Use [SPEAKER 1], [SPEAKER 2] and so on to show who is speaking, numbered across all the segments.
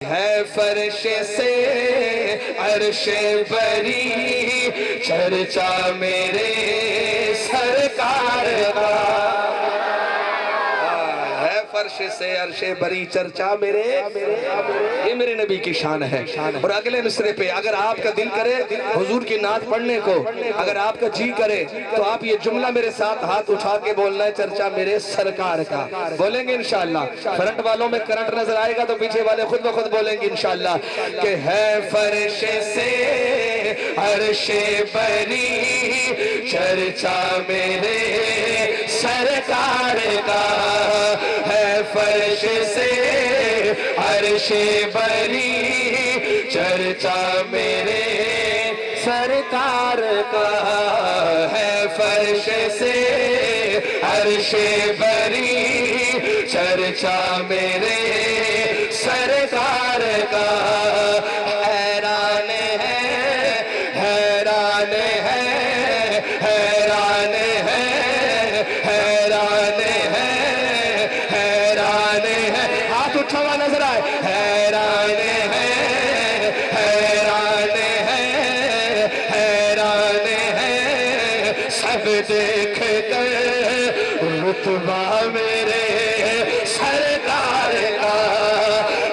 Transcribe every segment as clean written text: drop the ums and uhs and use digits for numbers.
[SPEAKER 1] ہے فرش سے عرش بری چرچا میرے سرکار کا، ہے فرش سے عرش بری چرچا میرے، یہ میرے نبی کی شان ہے۔ اور اگلے مصرے پہ اگر آپ کا دل کرے حضور کی نعت پڑھنے کو، اگر آپ کا جی کرے تو آپ یہ جملہ میرے ساتھ ہاتھ اٹھا کے بولنا ہے، چرچا میرے سرکار کا۔ بولیں گے انشاءاللہ؟ فرنٹ والوں میں کرنٹ نظر آئے گا تو پیچھے والے خود بخود بولیں گے انشاءاللہ کہ ہے فرش سے عرش بری چرچا میرے سرکار کا، ہے فرش سے عرش بری چرچا میرے سرکار کا، ہے فرش سے عرش بری چرچا میرے سرکار کا۔ حیران ہے حیران ہے حیران ہے حیران ہے حیران ہے، ہاتھ اٹھا ہوا نظر آئے، حیران ہے حیران ہے حیران ہے، سب دیکھ کر رتبہ میرے سرکار کا،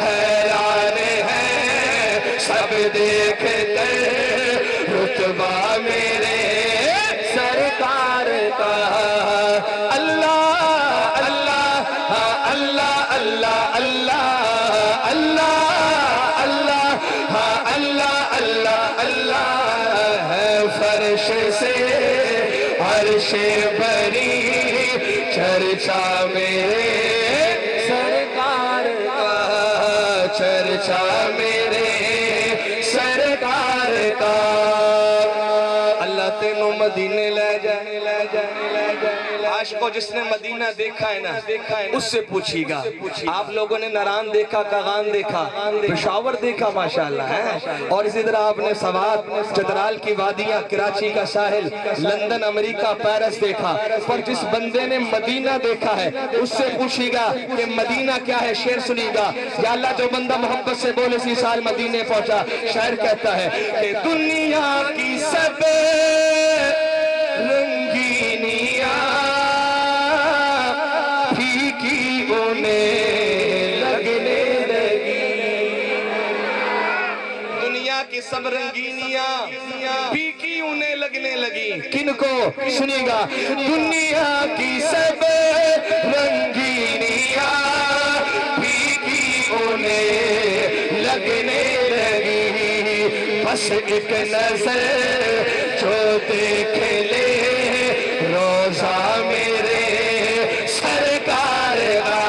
[SPEAKER 1] حیران ہے سب دیکھ کر رتبہ میرے سرکار کا۔ اللہ اللہ اللہ اللہ اللہ اللہ اللہ اللہ اللہ اللہ، ہے فرش سے عرش بری چرچا میرے سرکار کا، چرچا میرے سرکار کا۔ اللہ تینوں مدینے لے جائے لے جائے لے جائے، عاشقوں جس نے مدینہ دیکھا ہے نا اس سے پوچھیے گا۔ آپ لوگوں نے نران دیکھا، کاغان دیکھا، پشاور دیکھا ماشاءاللہ ہے، اور اسی طرح آپ نے سوات، چترال کی وادیاں، کراچی کا ساحل، لندن، امریکہ، پیرس دیکھا، پر جس بندے نے مدینہ دیکھا ہے اس سے پوچھیے گا کہ مدینہ کیا ہے۔ شعر سنیے گا، یا اللہ جو بندہ محبت سے بولے اسی سال مدینے پہنچا۔ شاعر کہتا ہے کہ دنیا کی سب رنگینیاں پھیکی انہیں لگنے لگی، دنیا کی سب رنگینیاں پھیکی انہیں لگنے لگی۔ کن کو؟ سنیے گا، دنیا کی سب رنگینیاں پھیکی انہیں لگنے لگی، بس ایک نظر جو دیکھ لے روزہ میرے سرکار کا،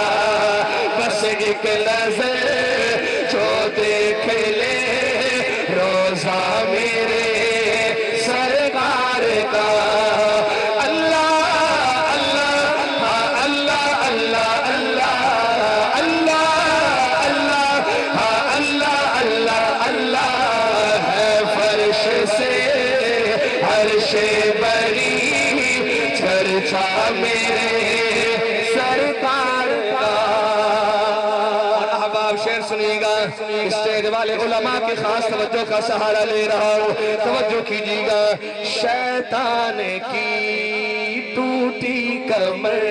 [SPEAKER 1] بس ایک نظر جو دیکھ لے روزہ میرے سرکار کا۔ اللہ اللہ اللہ اللہ اللہ اللہ اللہ اللہ اللہ اللہ، ہے فرش سے عرش بری چرچا میرے سرکار کا۔ اور احباب شعر سنیے گا، اسٹیج والے علماء کی خاص توجہ کا سہارا لے رہا ہوں، توجہ کیجیے گا۔ شیطان کی ٹوٹی کمر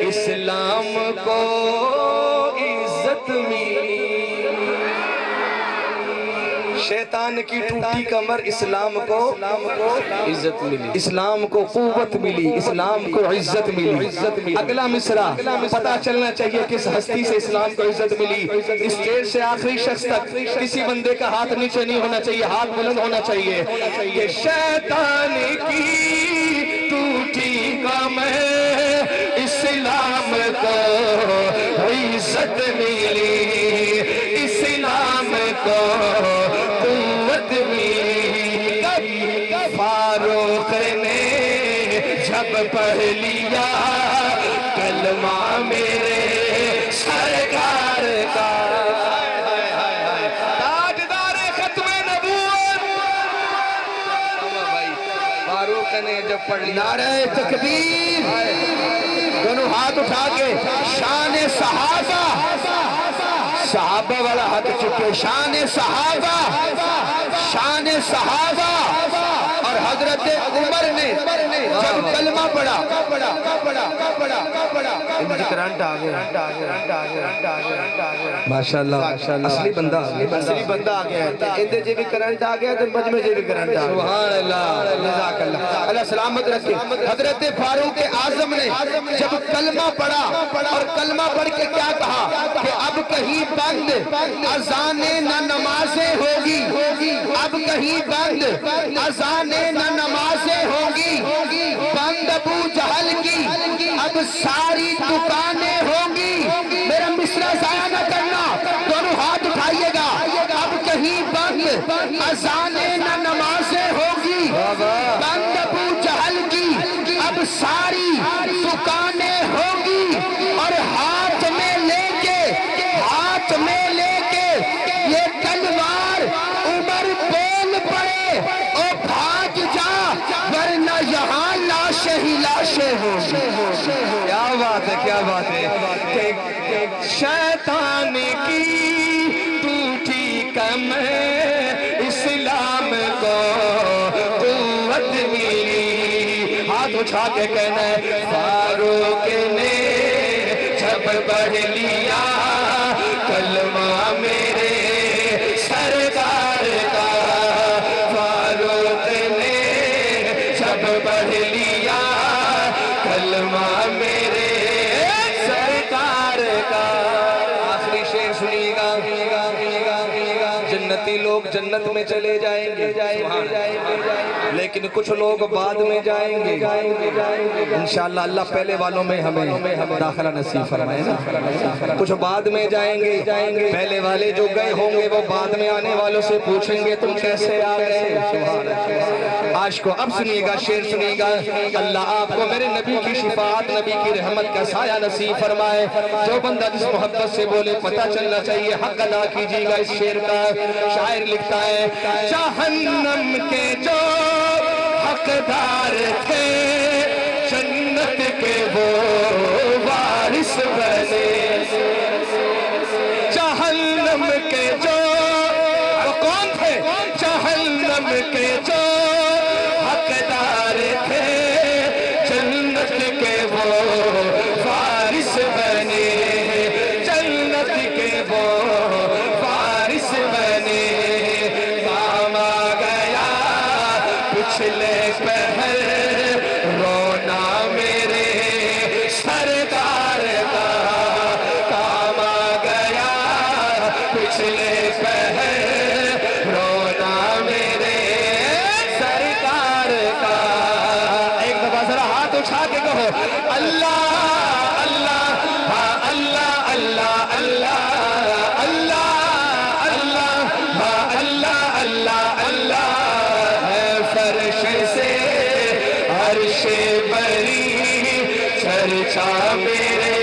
[SPEAKER 1] اسلام کو عزت ملی، شیطان کی ٹوٹی کمر اسلام کو عزت ملی، اسلام کو قوت ملی، اسلام کو عزت ملی۔ اگلا مصرع پتا چلنا چاہیے کس ہستی سے اسلام کو عزت ملی۔ اسٹیج سے آخری شخص تک کسی بندے کا ہاتھ نیچے نہیں ہونا چاہیے، ہاتھ بلند ہونا چاہیے۔ کہ شیطان کی ٹوٹی کمر اسلام کو عزت ملی، اسلام کو قوت ملی۔ فاروق نے جب پڑھ لیا کلمہ میرے سرکار کا، تاجدار ختم نبوت فاروق نے جب پڑھ لیا۔ نعرہ تکبیر، دونوں ہاتھ اٹھا کے شان صحابہ
[SPEAKER 2] صحابہ والا ہاتھ چکے، شان صحابہ، شان صحابہ۔ اور حضرت عمر نے جب کلمہ پڑھا، کرنٹ آ گیا،
[SPEAKER 1] ماشاءاللہ اصلی بندہ
[SPEAKER 2] اصلی بندہ آ گیا ہے، اندے جے بھی کرنٹ آ گیا تو مجمع جے بھی کرنٹ آ گیا۔
[SPEAKER 1] سبحان اللہ،
[SPEAKER 2] جزاک اللہ، اللہ سلامت رکھے۔ حضرت فاروق اعظم نے جب کلمہ پڑھا اور کلمہ پڑھ کے کیا کہا کہ اب کہیں بند اذانیں نہ نمازیں ہوگی، اب کہیں بند اذانیں نہ نمازیں ہوگی، بند ابو جہل کی اب ساری دکانیں ہوں گی۔ میرا مصرع ضائع نہ کرنا، دونوں ہاتھ اٹھائیے گا۔ اب کہیں بند اذانیں نہ نمازیں ہوگی، بند ابو جہل کی اب ساری دکانیں ہوں گی، اور ہاتھ میں لے کے یہ تلوار عمر بول پڑے او بھاگ جا، ورنہ یہاں لاشیں ہی لاشیں ہوں گی۔
[SPEAKER 1] کیا بات ہے، کیا بات ہے کہ شیطان کی ٹوٹی کمر اسلام کو قوت ملی۔ ہاتھ اٹھا کے کہنا ہے فاروق نے جب پڑھ لیا کلمہ میرے سرکار کا، فاروق نے جب پڑھ لیا کلمہ میرے سرکار کا۔ آخری شعر سنیے گا، جنتی لوگ جنت میں چلے جائیں گے، لیکن کچھ لوگ بعد میں جائیں گے انشاءاللہ۔ اللہ پہلے والوں میں ہمیں داخلہ نصیب فرمائے نا۔ کچھ بعد میں جائیں گے، پہلے والے جو گئے ہوں گے وہ بعد میں آنے والوں سے پوچھیں گے تم کیسے آ گئے۔ عاشقو اب سنیے گا، شعر سنیے گا۔ اللہ آپ کو میرے نبی کی شفاعت، نبی کی رحمت کا سایہ نصیب فرمائے۔ جو بندہ جس محبت سے بولے پتہ چلنا چاہیے، حق ادا کیجیے گا۔ اس شعر کا شاعر لکھتا ہے جہنم کے جو حقدار تھے جنت کے وہ وارث بنے، جہنم کے جو وہ کون تھے، جہنم کے جو حقدار تھے جنت کے وہ وارث بنے، جنت کے وہ وارث بنے۔ کام آ گیا پچھلے پہر رونا میرے سرکار کا، کام آ گیا پچھلے پہر رونا میرے سرکار کا۔ ایک دفعہ ذرا ہاتھ اٹھا کے کہو اللہ اللہ، ہاں اللہ اللہ اللہ اللہ اللہ، ہاں اللہ اللہ اللہ۔ ہے فرش سے عرش بری چرچا میرے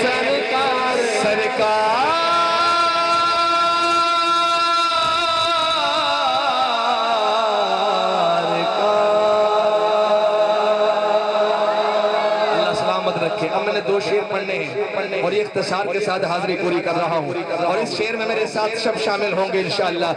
[SPEAKER 1] سرکار اللہ سلامت رکھے۔ اب میں نے 2 شعر پڑھنے ہیں اور یہ اختصار کے ساتھ حاضری پوری کر رہا ہوں، اور اس شعر میں میرے ساتھ سب شامل ہوں گے انشاءاللہ۔